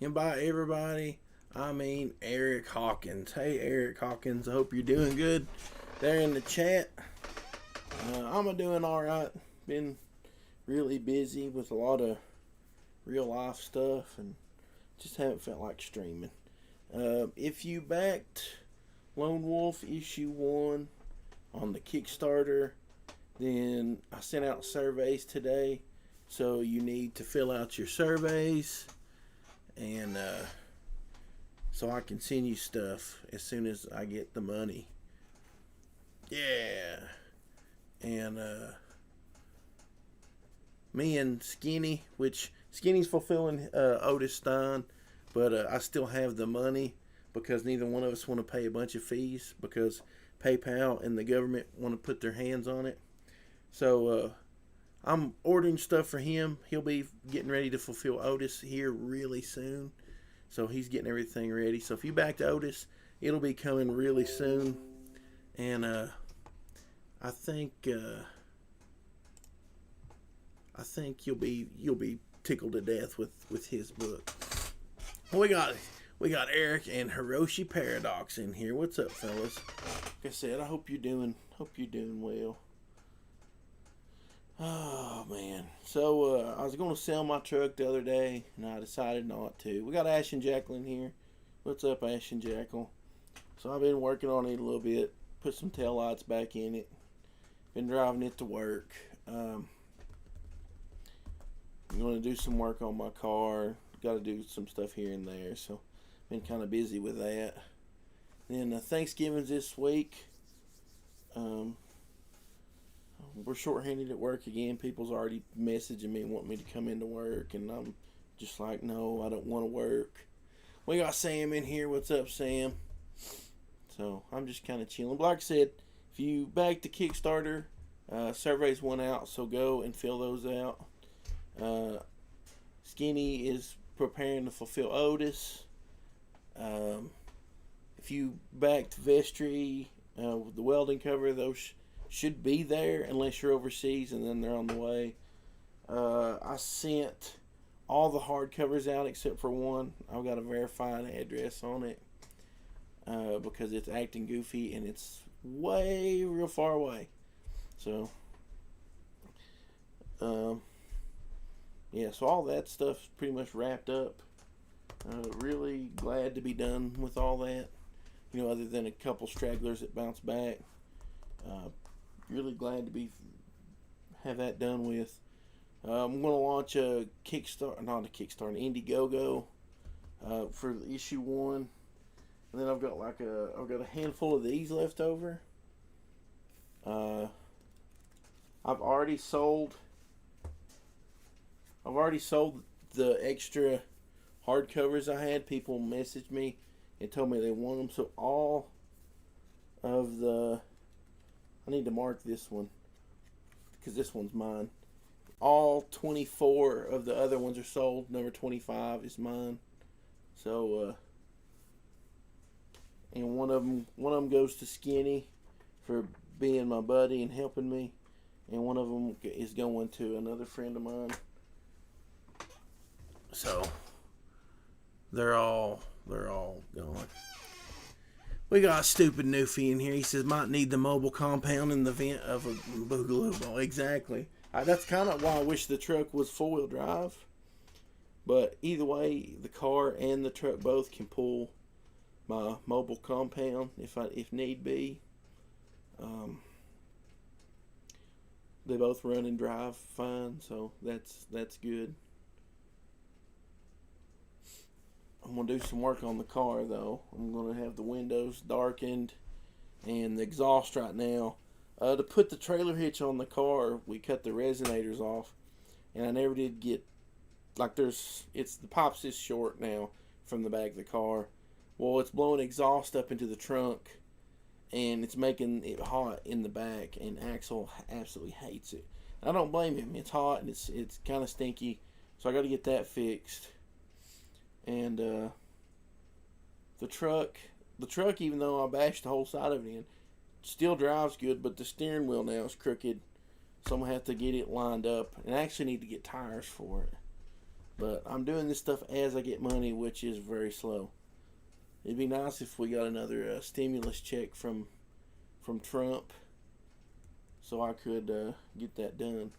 And by everybody, I mean Eric Hawkins. Hey, Eric Hawkins, I hope you're doing good there in the chat. I'm doing all right. Been really busy with a lot of real life stuff and just haven't felt like streaming. If you backed Lone Wolf Issue 1 on the Kickstarter, then I sent out surveys today. So you need to fill out your surveys and so I can send you stuff as soon as I get the money. Yeah. And me and Skinny, which Skinny's fulfilling Otis Stein, but I still have the money because neither one of us want to pay a bunch of fees because PayPal and the government want to put their hands on it. So I'm ordering stuff for him. He'll be getting ready to fulfill Otis here really soon. So he's getting everything ready. So if you backed Otis, it'll be coming really soon. And I think you'll be tickled to death with his book. We got Eric and Hiroshi Paradox in here. What's up, fellas? Like I said, I hope you're doing well. Oh man. So I was gonna sell my truck the other day and I decided not to. We got Ash and Jacqueline here. What's up, Ash and Jackal? So I've been working on it a little bit. Put some tail lights back in it. Been driving it to work. I'm gonna do some work on my car. Got to do some stuff here and there. So been kind of busy with that. Then Thanksgiving's this week. We're short-handed at work again. People's already messaging me and want me to come into work, and I'm just like, no, I don't want to work. We got Sam in here. What's up, Sam? So I'm just kind of chilling. But like I said, if you back the Kickstarter, surveys went out, so go and fill those out. Skinny is preparing to fulfill Otis. If you backed Vestry, the welding cover, those should be there unless you're overseas, and then they're on the way. I sent all the hardcovers out except for one. I've got a verified address on it because it's acting goofy and it's way real far away. So yeah, so all that stuff's pretty much wrapped up. Really glad to be done with all that. You know, other than a couple stragglers that bounce back. Really glad to have that done with. I'm going to launch a Kickstarter, not a Kickstarter, an Indiegogo for issue 1. And then I've got a handful of these left over. I've already sold the extra hardcovers I had. People messaged me and told me they want them. So all of the, I need to mark this one because this one's mine. All 24 of the other ones are sold. Number 25 is mine. So and one of them goes to Skinny for being my buddy and helping me, and one of them is going to another friend of mine. So they're all going. We got a stupid Newfie in here. He says might need the mobile compound in the event of a boogaloo ball. Exactly. That's kind of why I wish the truck was 4-wheel drive. But either way, the car and the truck both can pull my mobile compound if need be. They both run and drive fine, so that's good. I'm going to do some work on the car, though. I'm going to have the windows darkened and the exhaust right now. To put the trailer hitch on the car, we cut the resonators off. And I never did get, the pipe's this short now from the back of the car. Well, it's blowing exhaust up into the trunk, and it's making it hot in the back, and Axel absolutely hates it. I don't blame him. It's hot, and it's kind of stinky, so I got to get that fixed. And the truck, even though I bashed the whole side of it in, still drives good, but the steering wheel now is crooked, so I'm going to have to get it lined up. And I actually need to get tires for it. But I'm doing this stuff as I get money, which is very slow. It'd be nice if we got another stimulus check from Trump, so I could get that done.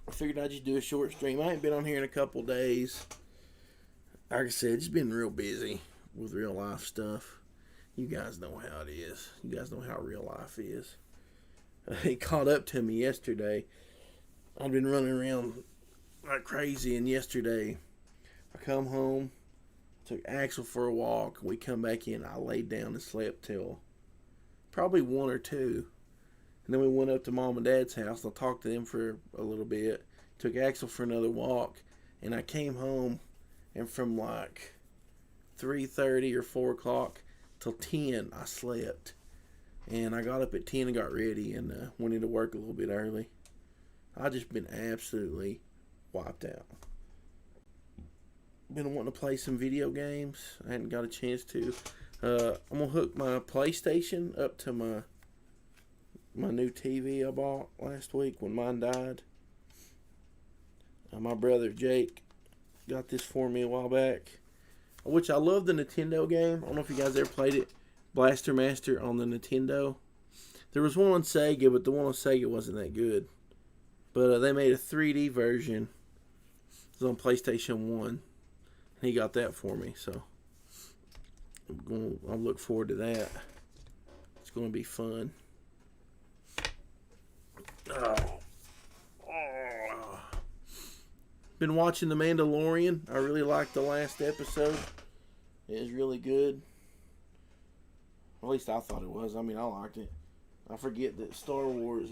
I figured I'd just do a short stream. I ain't been on here in a couple days. Like I said, just been real busy with real life stuff. You guys know how it is. You guys know how real life is. It caught up to me yesterday. I've been running around like crazy, and yesterday I come home, took Axel for a walk. We come back in. I laid down and slept till probably 1 or 2. And then we went up to Mom and Dad's house. I talked to them for a little bit. Took Axel for another walk. And I came home, and from like 3:30 or 4 o'clock till 10, I slept. And I got up at 10 and got ready and went into work a little bit early. I just been absolutely wiped out. Been wanting to play some video games. I hadn't got a chance to. I'm going to hook my PlayStation up to my new TV I bought last week when mine died. My brother Jake got this for me a while back, which I love the Nintendo game. I don't know if you guys ever played it. Blaster Master on the Nintendo. There was one on Sega, but the one on Sega wasn't that good. But they made a 3D version. It was on PlayStation 1. And he got that for me, so I'll look forward to that. It's going to be fun. Been watching The Mandalorian. I really liked the last episode. It was really good. At least I thought it was. I mean, I liked it. I forget that it's Star Wars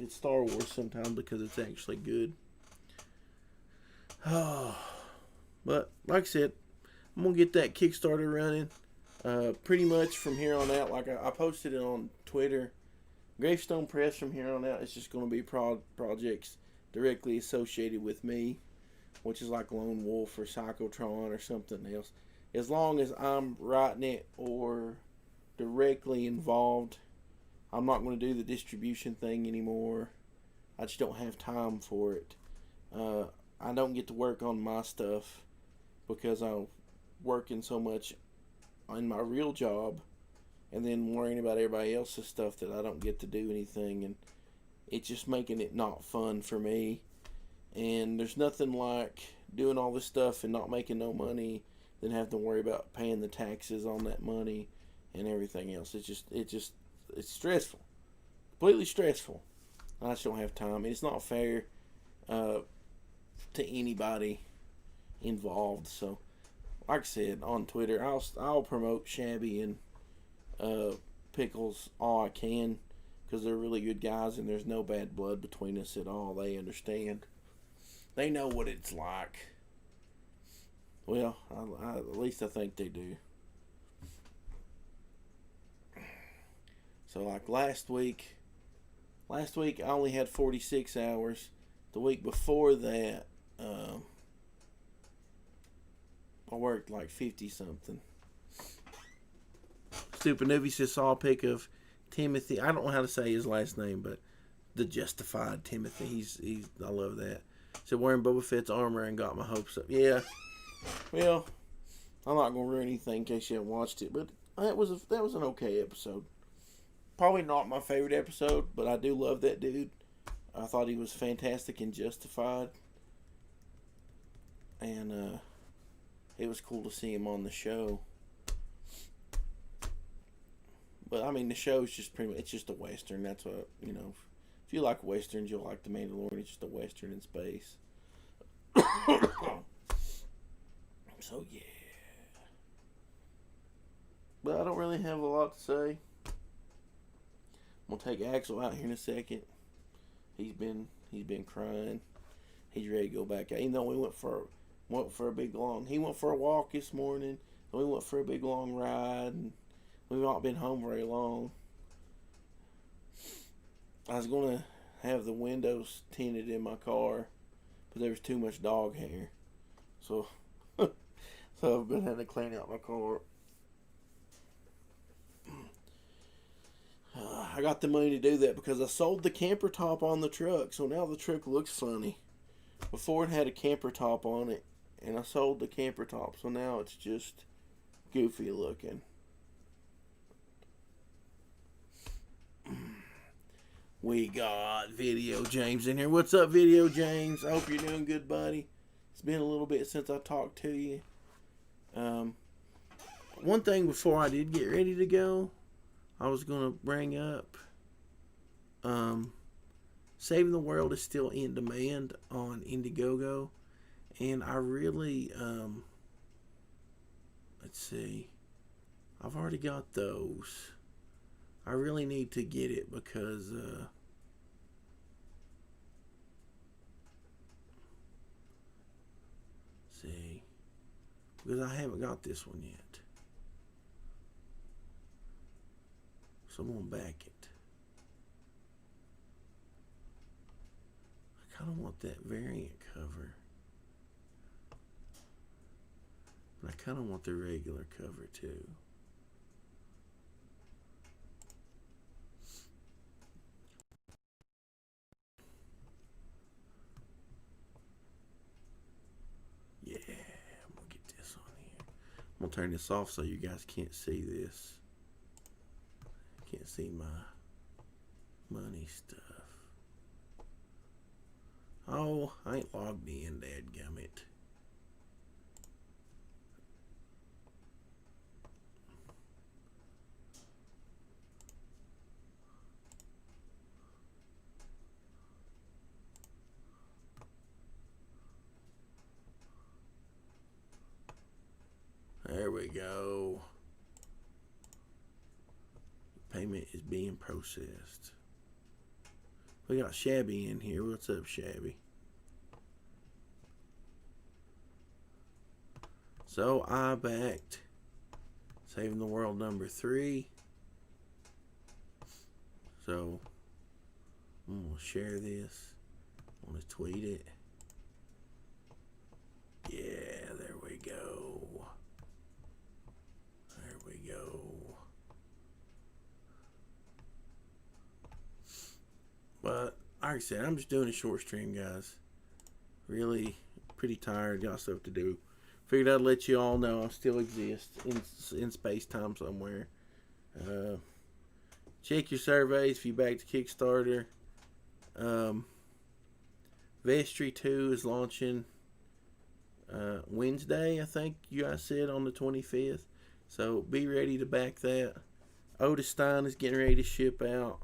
sometimes because it's actually good. But like I said, I'm going to get that Kickstarter running. Pretty much from here on out, like I posted it on Twitter, Gravestone Press from here on out, it's just going to be projects directly associated with me, which is like Lone Wolf or Psychotron or something else. As long as I'm writing it or directly involved, I'm not going to do the distribution thing anymore. I just don't have time for it. I don't get to work on my stuff because I'm working so much in my real job and then worrying about everybody else's stuff that I don't get to do anything, and it's just making it not fun for me. And there's nothing like doing all this stuff and not making no money than having to worry about paying the taxes on that money and everything else. It's stressful, completely stressful. I just don't have time. It's not fair to anybody involved. So, like I said on Twitter, I'll promote Shabby and Pickles all I can because they're really good guys and there's no bad blood between us at all. They understand. They know what it's like. Well, at least I think they do. So like last week I only had 46 hours. The week before that, I worked like 50 something. Stupid Newbie just saw a pic of Timothy. I don't know how to say his last name, but the Justified Timothy. He's I love that. So wearing Boba Fett's armor and got my hopes up. Yeah. Well, I'm not gonna ruin anything in case you haven't watched it, but that was an okay episode. Probably not my favorite episode, but I do love that dude. I thought he was fantastic and Justified, and it was cool to see him on the show. But I mean, the show is just it's just a western. That's what, you know. If you like westerns, you'll like The Mandalorian. It's just a western in space. So yeah. But I don't really have a lot to say. I'm gonna take Axel out here in a second. He's been crying. He's ready to go back out. Even though we went for a big long. He went for a walk this morning. And we went for a big long ride, and we've not been home very long. I was gonna have the windows tinted in my car, but there was too much dog hair, so I've been having to clean out my car. I got the money to do that because I sold the camper top on the truck, so now the truck looks funny. Before it had a camper top on it, and I sold the camper top, so now it's just goofy looking. We got Video James in here. What's up, Video James? I hope you're doing good, buddy. It's been a little bit since I talked to you. One thing before I did get ready to go, I was going to bring up Saving the World is still in demand on Indiegogo. And I really, let's see, I've already got those. I really need to get it because, see, because I haven't got this one yet. So I'm going to back it. I kind of want that variant cover. But I kind of want the regular cover too. Yeah, I'm going to get this on here. I'm going to turn this off so you guys can't see this. Can't see my money stuff. Oh, I ain't logged in, dadgummit. There we go. Payment is being processed. We got Shabby in here. What's up, Shabby? So I backed Saving the World #3. So I'm gonna share this. I'm gonna tweet it. Yeah, there we go. There we go. But like I said, I'm just doing a short stream, guys. Really pretty tired. Got stuff to do. Figured I'd let you all know I still exist in space-time somewhere. Check your surveys if you back to Kickstarter. Vestry 2 is launching Wednesday, I think you guys said, on the 25th. So be ready to back that. Otis Stein is getting ready to ship out.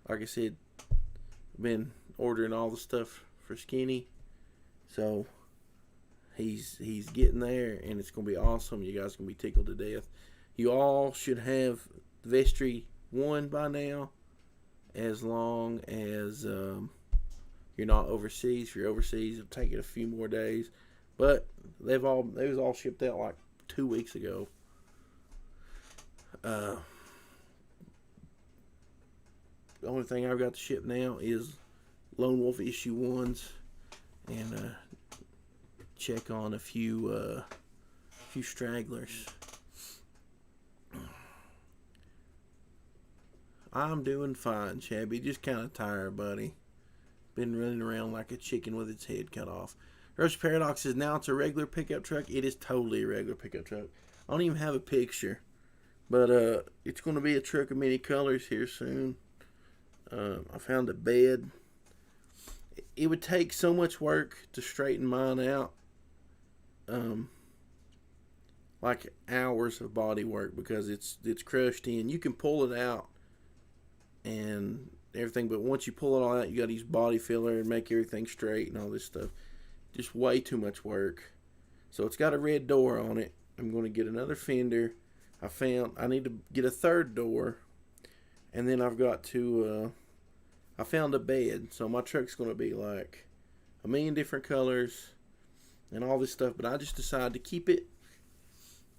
Like I said, I've been ordering all the stuff for Skinny. So he's getting there, and it's going to be awesome. You guys are going to be tickled to death. You all should have Vestry 1 by now, as long as you're not overseas. If you're overseas, it'll take it a few more days. But they was all shipped out like 2 weeks ago. The only thing I've got to ship now is Lone Wolf issue 1s, and check on a few stragglers. I'm doing fine, Shabby. Just kind of tired, buddy. Been running around like a chicken with its head cut off. Rush Paradox says now it's a regular pickup truck. It is totally a regular pickup truck. I don't even have a picture. But it's going to be a truck of many colors here soon. I found a bed. It would take so much work to straighten mine out. Like hours of body work, because it's crushed in. You can pull it out and everything, but once you pull it all out, you got to use body filler and make everything straight and all this stuff. Just way too much work. So it's got a red door on it. I'm going to get another fender. I need to get a third door, and then I've got to I found a bed. So my truck's going to be like a million different colors and all this stuff, but I just decided to keep it,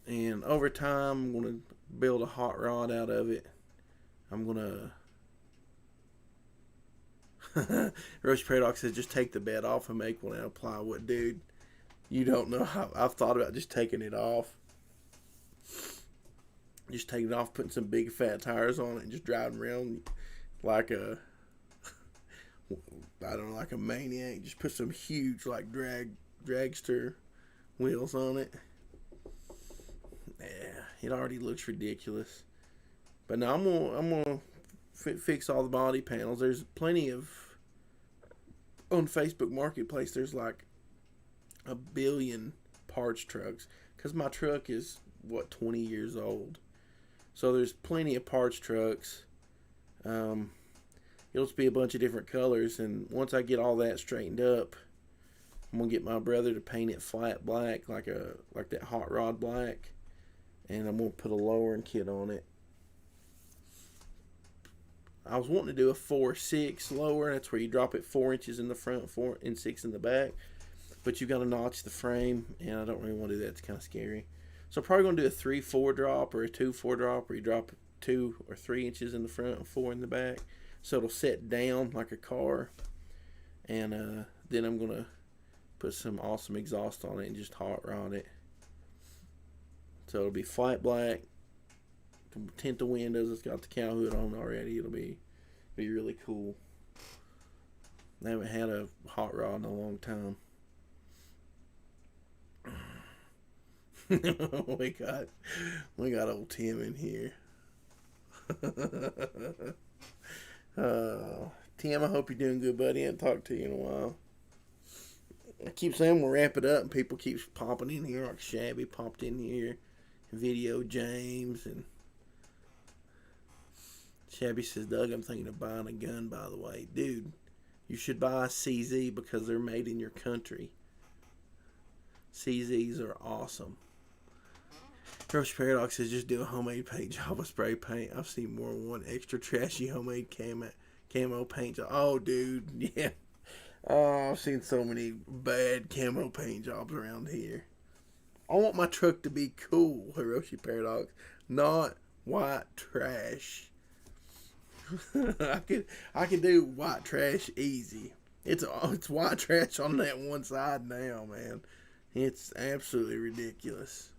and over time I'm going to build a hot rod out of it. I'm going to Rush Paradox says just take the bed off and make one out of plywood. Dude, you don't know how I've thought about just taking it off. Just taking it off, putting some big fat tires on it, and just driving around like a, I don't know, like a maniac. Just put some huge like dragster wheels on it. Yeah, it already looks ridiculous. But now I'm gonna fix all the body panels. There's plenty of on Facebook Marketplace. There's like a billion parts trucks because my truck is what 20 years old. So there's plenty of parts trucks. Um, it'll just be a bunch of different colors, and once I get all that straightened up, I'm gonna get my brother to paint it flat black, like that hot rod black, and I'm gonna put a lowering kit on it. I was wanting to do a 4-6 lower. That's where you drop it 4 inches in the front, 4 and 6 in the back. But you got to notch the frame, and I don't really want to do that. It's kind of scary. So I'm probably going to do a 3-4 drop or a 2-4 drop, where you drop 2 or 3 inches in the front and 4 in the back, so it'll set down like a car. And then I'm going to put some awesome exhaust on it and just hot rod it. So it'll be flat black. Tint the windows. It's got the cow hood on already. It'll be really cool. I haven't had a hot rod in a long time. we got old Tim in here. Tim, I hope you're doing good, buddy. I haven't talked to you in a while. I keep saying we'll wrap it up, and people keep popping in here. Like Shabby popped in here, Video James, and Shabby says, Doug, I'm thinking of buying a gun, by the way. Dude, you should buy a CZ because they're made in your country. CZs are awesome. Roach Paradox says, just do a homemade paint job with spray paint. I've seen more than one extra trashy homemade camo paint job. Oh, dude, yeah. Oh, I've seen so many bad camo paint jobs around here. I want my truck to be cool, Hiroshi Paradox, not white trash. I can do white trash easy. It's white trash on that one side now, man. It's absolutely ridiculous.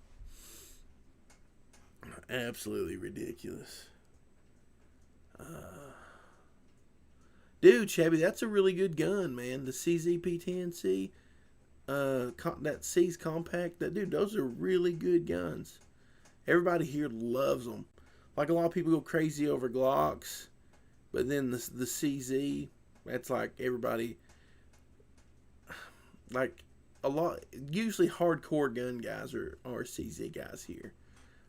Absolutely ridiculous. Dude, Shabby, that's a really good gun, man. The CZP-10C, that C's compact. Dude, those are really good guns. Everybody here loves them. Like, a lot of people go crazy over Glocks. But then the CZ, that's like everybody, like a lot, usually hardcore gun guys are CZ guys here.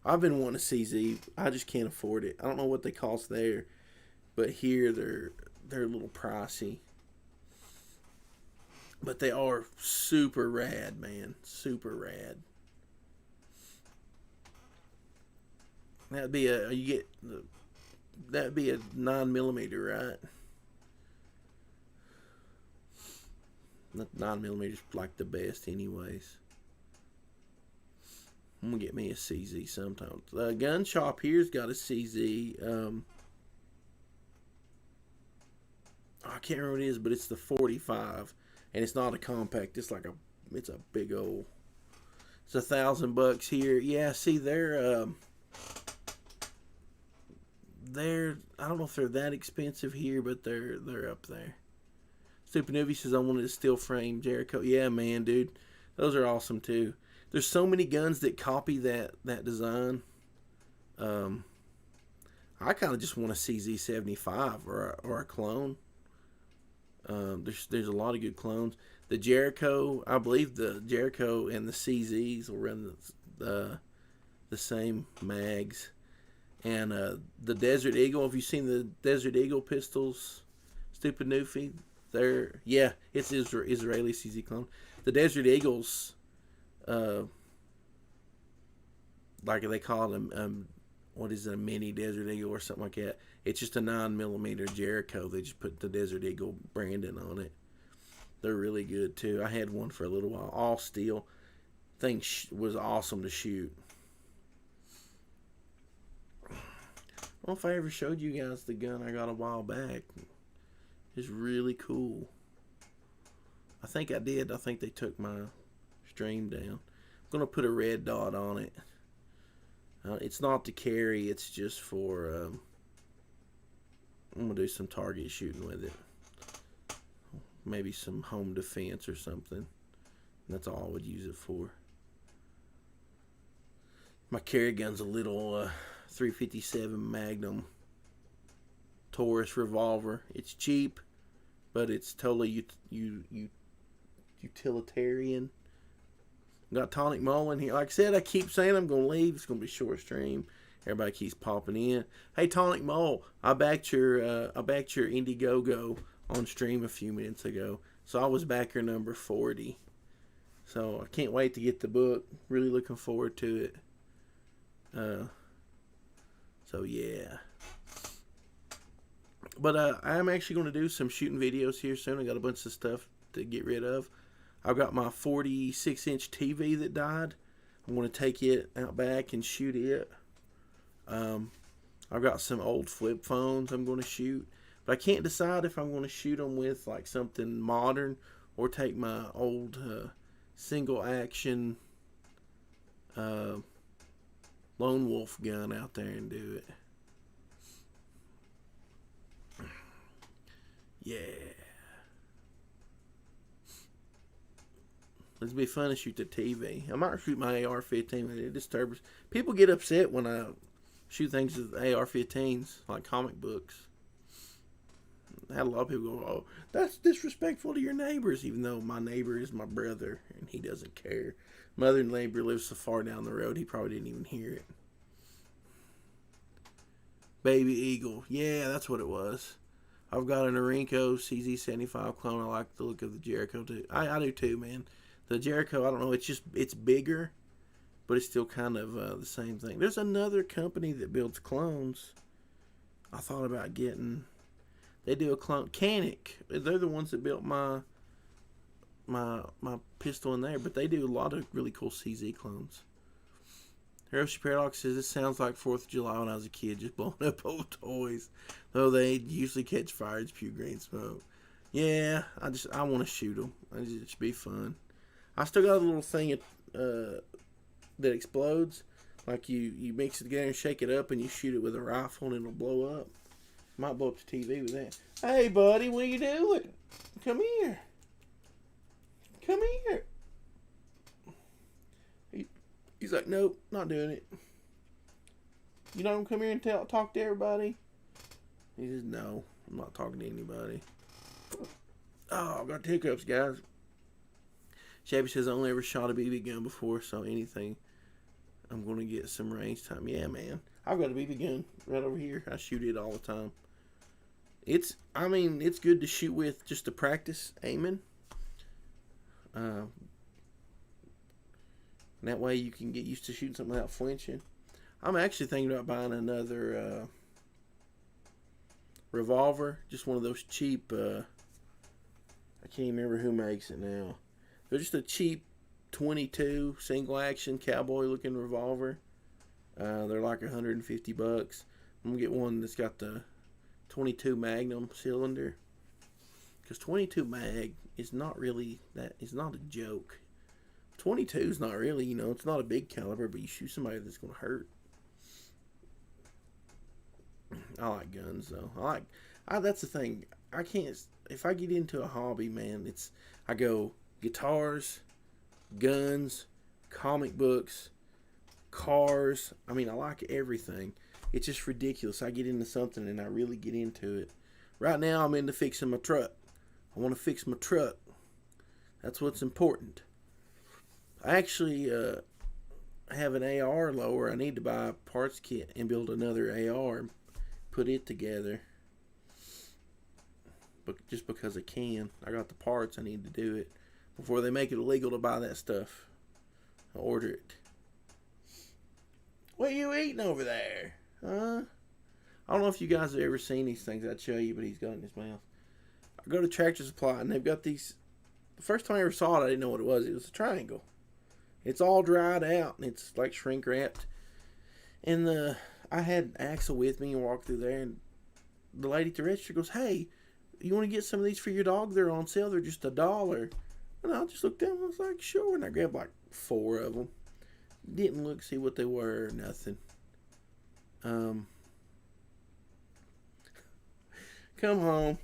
I've been wanting a CZ. I just can't afford it. I don't know what they cost there, but here they're a little pricey. But they are super rad, man. Super rad. That'd be that'd be a 9mm, right? The 9mm's like the best anyways. I'm gonna get me a CZ sometime. The gun shop here's got a CZ. I can't remember what it is, but it's the 45, and it's not a compact. It's a big old. It's $1,000 here. Yeah, see, they're I don't know if they're that expensive here, but they're up there. Stupid Newbie says I wanted a steel frame Jericho. Yeah, man, dude, those are awesome too. There's so many guns that copy that design. I kind of just want a CZ75 or a clone. There's a lot of good clones. The Jericho, I believe the Jericho and the CZs will run the same mags. And the Desert Eagle, have you seen the Desert Eagle pistols, Stupid Newfie? It's Israeli CZ clone. The Desert Eagles, like they call them, what is it, a mini Desert Eagle or something like that. It's just a 9mm Jericho. They just put the Desert Eagle branding on it. They're really good too. I had one for a little while, all steel. Thing was awesome to shoot. I don't know if I ever showed you guys the gun I got a while back. It's really cool. I think I did. I think they took my stream down. I'm going to put a red dot on it. It's not to carry. It's just for... I'm going to do some target shooting with it. Maybe some home defense or something. That's all I would use it for. My carry gun's a little 357 Magnum Taurus revolver. It's cheap, but it's totally utilitarian. Got Tonic Mole in here. Like I said, I keep saying I'm going to leave. It's going to be a short stream. Everybody keeps popping in. Hey, Tonic Mole, I backed your Indiegogo on stream a few minutes ago. So I was backer number 40. So I can't wait to get the book. Really looking forward to it. So yeah. But I'm actually going to do some shooting videos here soon. I got a bunch of stuff to get rid of. I've got my 46-inch TV that died. I'm going to take it out back and shoot it. I've got some old flip phones I'm going to shoot. But I can't decide if I'm going to shoot them with like something modern or take my old single action lone wolf gun out there and do it. Yeah. It'd be fun to shoot the TV. I might shoot my AR-15, but it disturbs. People get upset when I shoot things with AR-15s, like comic books. I had a lot of people go, "Oh, that's disrespectful to your neighbors," even though my neighbor is my brother and he doesn't care. My other neighbor lives so far down the road, he probably didn't even hear it. Baby Eagle. Yeah, that's what it was. I've got an Norinco CZ75 clone. I like the look of the Jericho too. I do too, man. The Jericho, I don't know, it's bigger, but it's still kind of the same thing. There's another company that builds clones. I thought about getting. They do a clone, Canic. They're the ones that built my pistol in there, but they do a lot of really cool CZ clones. Hiroshi Paradox says, this sounds like 4th of July when I was a kid, just blowing up old toys. Though they usually catch fire, it's pure green smoke. Yeah, I want to shoot them. It should be fun. I still got a little thing that explodes. Like you mix it together and shake it up and you shoot it with a rifle and it'll blow up. Might blow up the TV with that. Hey, buddy, what are you doing? Come here. Come here. He's like, nope, not doing it. You don't come here and talk to everybody? He says, no, I'm not talking to anybody. Oh, I've got hiccups, guys. Shabby says, I only ever shot a BB gun before, so anything, I'm going to get some range time. Yeah, man. I've got a BB gun right over here. I shoot it all the time. It's good to shoot with just to practice aiming. That way you can get used to shooting something without flinching. I'm actually thinking about buying another revolver. Just one of those cheap, I can't remember who makes it now. They're just a cheap 22 single action cowboy looking revolver. They're like $150. I'm going to get one that's got the 22 Magnum cylinder. Because 22 mag is not really that, it's not a joke. 22 is not really, it's not a big caliber, but you shoot somebody that's going to hurt. I like guns, though. That's the thing. I can't, if I get into a hobby, man, I go guitars, guns, comic books, cars. I like everything. It's just ridiculous. I get into something and I really get into it. Right now, I'm into fixing my truck. I want to fix my truck. That's what's important. I actually have an AR lower. I need to buy a parts kit and build another AR and put it together. But just because I can. I got the parts. I need to do it before they make it illegal to buy that stuff. I'll order it. What are you eating over there? Huh? I don't know if you guys have ever seen these things. I'd show you, but he's got it in his mouth. I go to Tractor Supply and they've got these. The first time I ever saw it, I didn't know what it was. It was a triangle. It's all dried out and it's like shrink wrapped. And I had Axel with me and walked through there, and the lady at the register goes, "Hey, you want to get some of these for your dog? They're on sale. They're just $1." And I just looked at them. I was like, "Sure." And I grabbed like 4 of them. Didn't look, see what they were or nothing. Come home,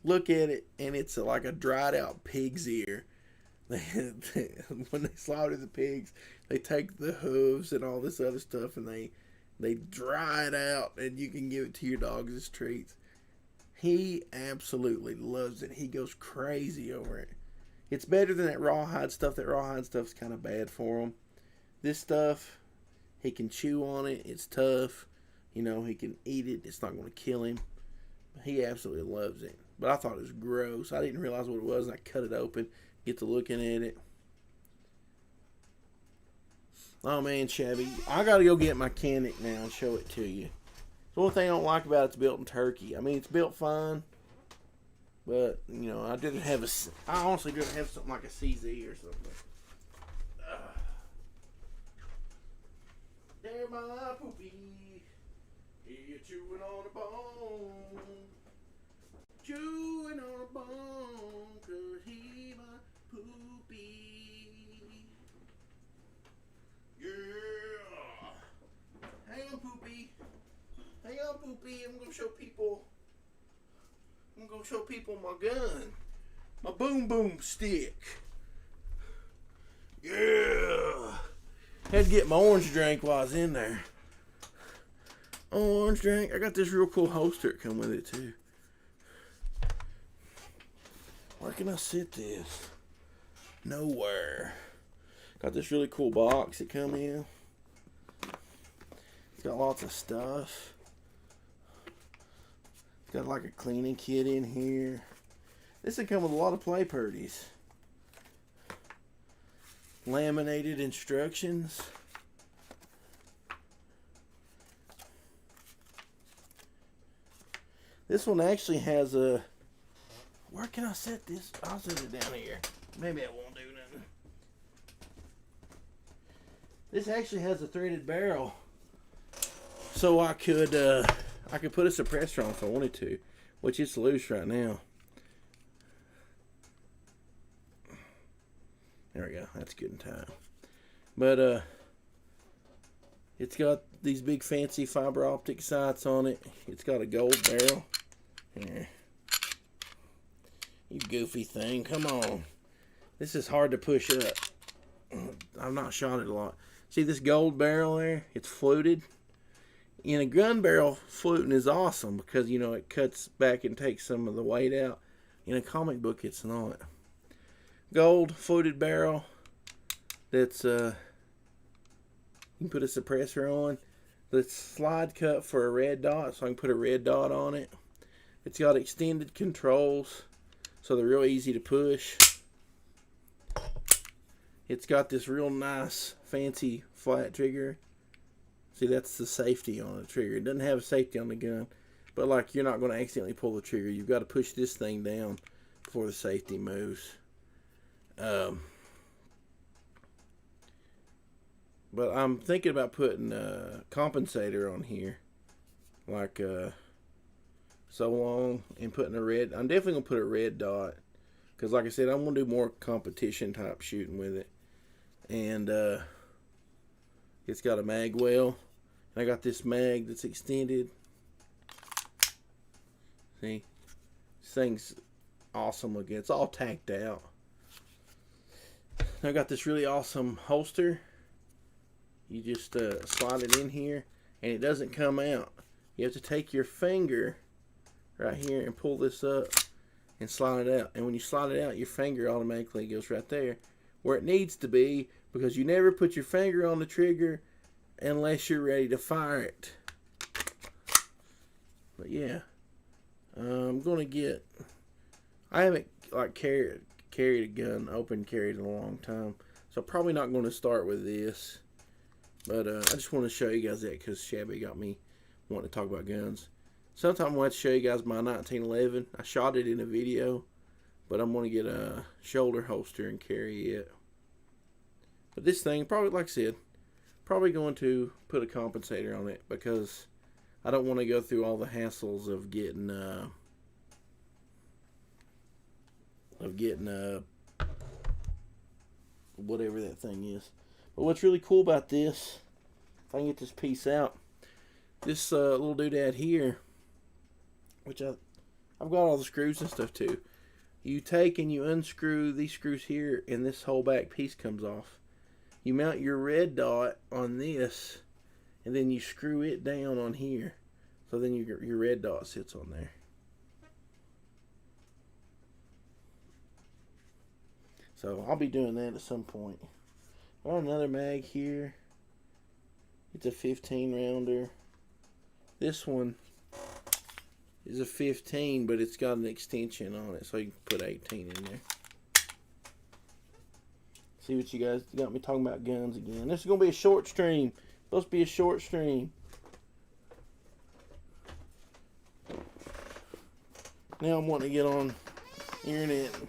look at it, and it's like a dried out pig's ear. when they slaughter the pigs, they take the hooves and all this other stuff and they dry it out and you can give it to your dogs as treats. He absolutely loves it. He goes crazy over it. It's better than that rawhide stuff. That rawhide stuff's kind of bad for him. This stuff, he can chew on it. It's tough. You know, he can eat it. It's not going to kill him. He absolutely loves it. But I thought it was gross. I didn't realize what it was, and I cut it open, get to looking at it. Oh, man, Shabby. I got to go get my Canic now and show it to you. The only thing I don't like about it's built in Turkey. I mean, it's built fine. But, you know, I honestly didn't have something like a CZ or something. There, my poopy. You're chewing on a bone. Chewing on a bone. 'Cause he my poopy. Yeah. Hang on, poopy. Hang on, poopy. I'm going to show people my gun. My boom boom stick. Yeah. Had to get my orange drink while I was in there. Orange drink. I got this real cool holster that come with it too. Where can I sit this? Nowhere. Got this really cool box that come in. It's got lots of stuff. It's got like a cleaning kit in here. This would come with a lot of play purdies. Laminated instructions. This one actually has a... Where can I set this? I'll set it down here. Maybe it won't do nothing. This actually has a threaded barrel. So I could put a suppressor on if I wanted to. Which it's loose right now. There we go. That's good in time. But it's got these big fancy fiber optic sights on it. It's got a gold barrel. Here. You goofy thing. Come on. This is hard to push up. I've not shot it a lot. See this gold barrel there? It's fluted. In a gun barrel, fluting is awesome because, you know, it cuts back and takes some of the weight out. In a comic book, it's not. Gold fluted barrel that's you can put a suppressor on. The slide cut for a red dot, so I can put a red dot on it. It's got extended controls, so they're real easy to push. It's got this real nice fancy flat trigger. See, that's the safety on the trigger. It doesn't have a safety on the gun, but like you're not going to accidentally pull the trigger. You've got to push this thing down before the safety moves. But I'm thinking about putting a compensator on here, like so long, and putting a red. I'm definitely gonna put a red dot, because like I said, I'm gonna do more competition type shooting with it. And it's got a mag well, and I got this mag that's extended. See, this thing's awesome looking. It's all tacked out. I got this really awesome holster. You just slide it in here and it doesn't come out. You have to take your finger right here and pull this up and slide it out. And when you slide it out, your finger automatically goes right there where it needs to be, because you never put your finger on the trigger unless you're ready to fire it. But yeah, I'm gonna get. I haven't like carried a gun open carried in a long time, so I'm probably not going to start with this. But I just want to show you guys that because Shabby got me wanting to talk about guns. Sometime I'm going to show you guys my 1911. I shot it in a video, but I'm going to get a shoulder holster and carry it. But this thing, probably, like I said, probably going to put a compensator on it because I don't want to go through all the hassles of getting whatever that thing is. But what's really cool about this, if I can get this piece out, this little doodad here, which I've got all the screws and stuff too. You take and you unscrew these screws here, and this whole back piece comes off. You mount your red dot on this, and then you screw it down on here. So then your red dot sits on there. So I'll be doing that at some point. Got another mag here. It's a 15 rounder. This one is a 15, but it's got an extension on it, so you can put 18 in there. See what you guys got me talking about guns again. This is going to be a short stream. Supposed to be a short stream. Now I'm wanting to get on the internet and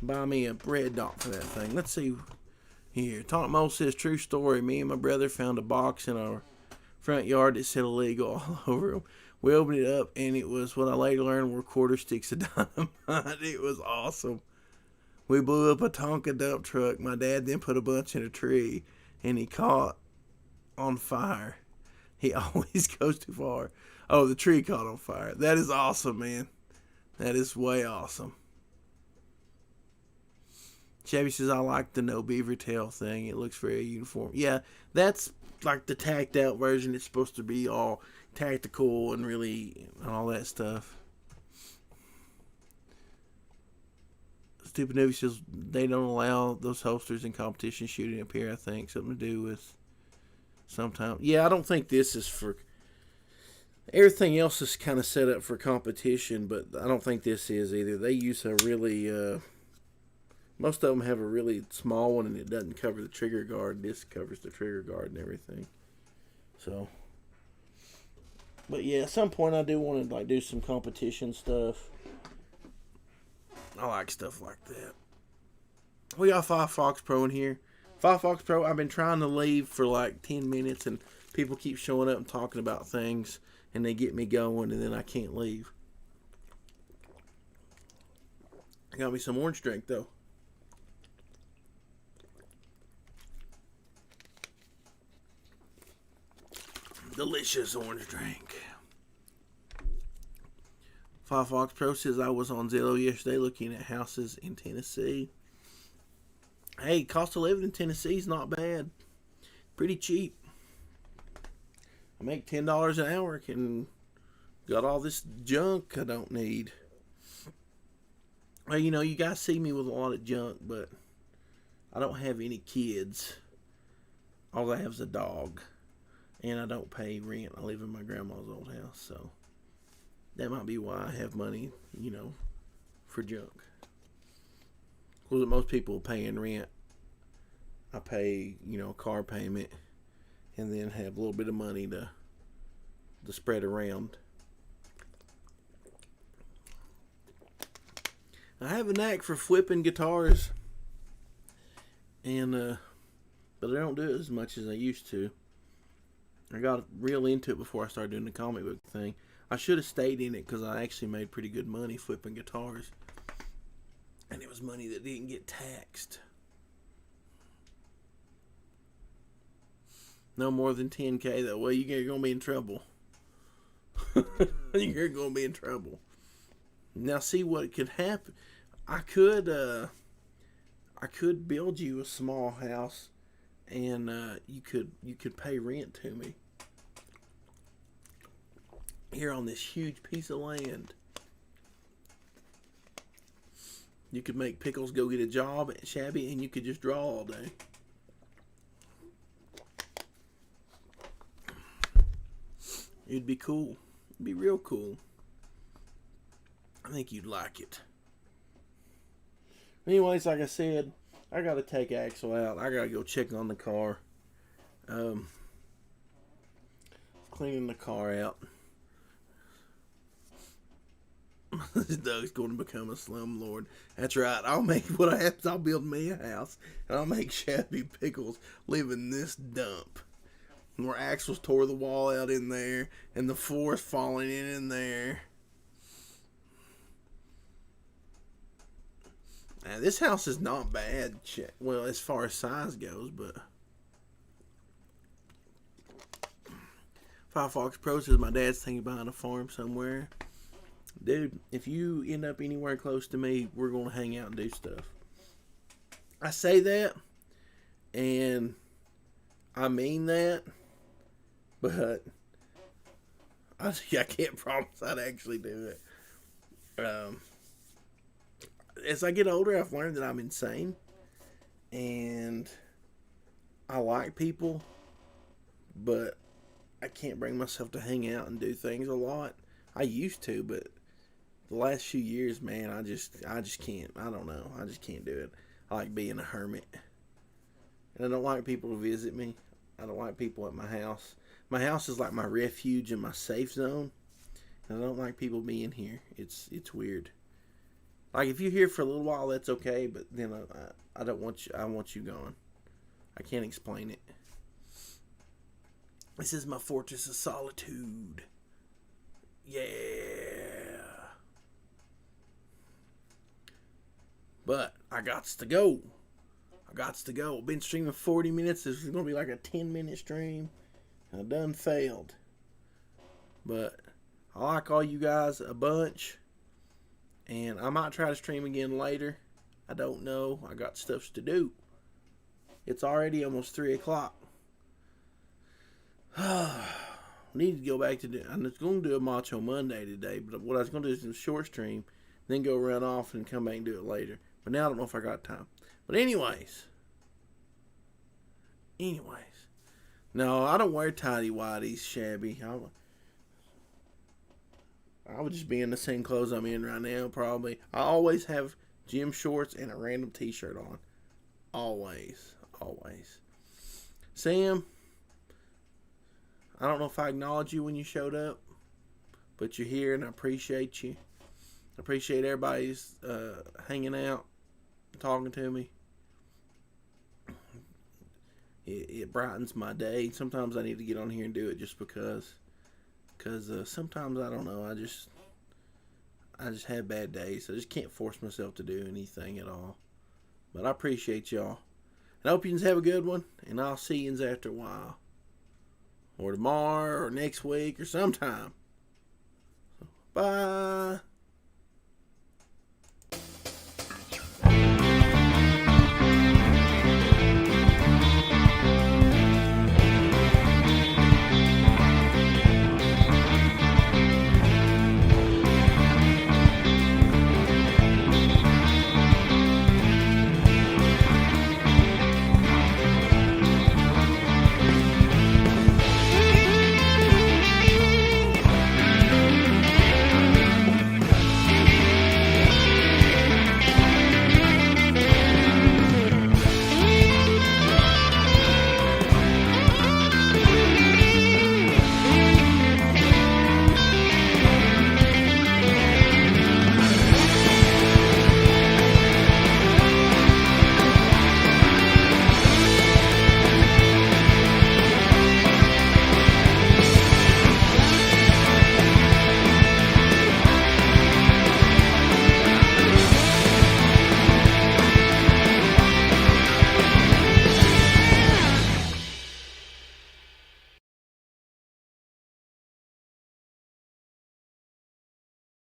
buy me a red dot for that thing. Let's see here. Taunt Mo says, true story. Me and my brother found a box in our front yard that said illegal all over them. We opened it up, and it was what I later learned were quarter sticks of dynamite. It was awesome. We blew up a Tonka dump truck. My dad then put a bunch in a tree, and he caught on fire. He always goes too far. Oh, the tree caught on fire. That is awesome, man. That is way awesome. Chevy says, I like the no beaver tail thing. It looks very uniform. Yeah, that's like the tacked out version. It's supposed to be all tactical and really and all that stuff. Stupid Navy says they don't allow those holsters in competition shooting up here, I think. Something to do with sometime. Yeah, I don't think this is for... Everything else is kind of set up for competition, but I don't think this is either. They use a really... most of them have a really small one, and it doesn't cover the trigger guard. This covers the trigger guard and everything. So... But yeah, at some point I do want to like do some competition stuff. I like stuff like that. We got Firefox Pro in here. Firefox Pro, I've been trying to leave for like 10 minutes, and people keep showing up and talking about things, and they get me going, and then I can't leave. I got me some orange drink, though. Delicious orange drink. Firefox Pro says I was on Zillow yesterday looking at houses in Tennessee. Hey, cost of living in Tennessee is not bad. Pretty cheap. I make $10 an hour and got all this junk I don't need. Well, you know, you guys see me with a lot of junk, but I don't have any kids. All I have is a dog. And I don't pay rent. I live in my grandma's old house, so that might be why I have money, you know, for junk. Because most people paying rent, I pay, you know, a car payment, and then have a little bit of money to spread around. I have a knack for flipping guitars, and but I don't do it as much as I used to. I got real into it before I started doing the comic book thing. I should have stayed in it because I actually made pretty good money flipping guitars. And it was money that didn't get taxed. No more than $10K though. Well, you're going to be in trouble. You're going to be in trouble. Now see what could happen. I could build you a small house, and you could pay rent to me here on this huge piece of land. You could make Pickles go get a job at Shabby, and you could just draw all day. It'd be cool. It'd be real cool. I think you'd like it. Anyways, like I said, I gotta take Axel out. I gotta go check on the car. Cleaning the car out. This dog's going to become a slumlord. That's right. I'll make what happens. I'll build me a house, and I'll make Shabby Pickles live in this dump, where Axel's tore the wall out in there, and the floor's falling in there. Now, this house is not bad. Well, as far as size goes, but Firefox Pro says my dad's thinking about a farm somewhere. dude, if you end up anywhere close to me, we're going to hang out and do stuff. I say that, and I mean that, but I can't promise I'd actually do it. As I get older, I've learned that I'm insane, and I like people, but I can't bring myself to hang out and do things a lot. I used to, but the last few years, man, I just can't. I don't know. I just can't do it. I like being a hermit, and I don't like people to visit me. I don't like people at my house. My house is like my refuge and my safe zone, and I don't like people being here. It's weird. Like if you're here for a little while, that's okay, but then I don't want you. I want you gone. I can't explain it. This is my fortress of solitude. Yeah. But I gots to go. I've been streaming 40 minutes. This is going to be like a 10-minute stream. I done failed. But I like all you guys a bunch. And I might try to stream again later. I don't know. I got stuff to do. It's already almost 3 o'clock. Need to go back to I was going to do a Macho Monday today, but what I was going to do is a short stream, then go run off and come back and do it later. But now I don't know if I got time. But anyways. No, I don't wear tidy whities, shabby. I would just be in the same clothes I'm in right now, probably. I always have gym shorts and a random t-shirt on. Always. Sam, I don't know if I acknowledged you when you showed up, but you're here and I appreciate you. I appreciate everybody's hanging out, talking to me. It brightens my day. Sometimes I need to get on here and do it just because sometimes I don't know. I just have bad days. I just can't force myself to do anything at all. But I appreciate y'all. And I hope you have a good one. And I'll see you after a while. Or tomorrow or next week or sometime. Bye.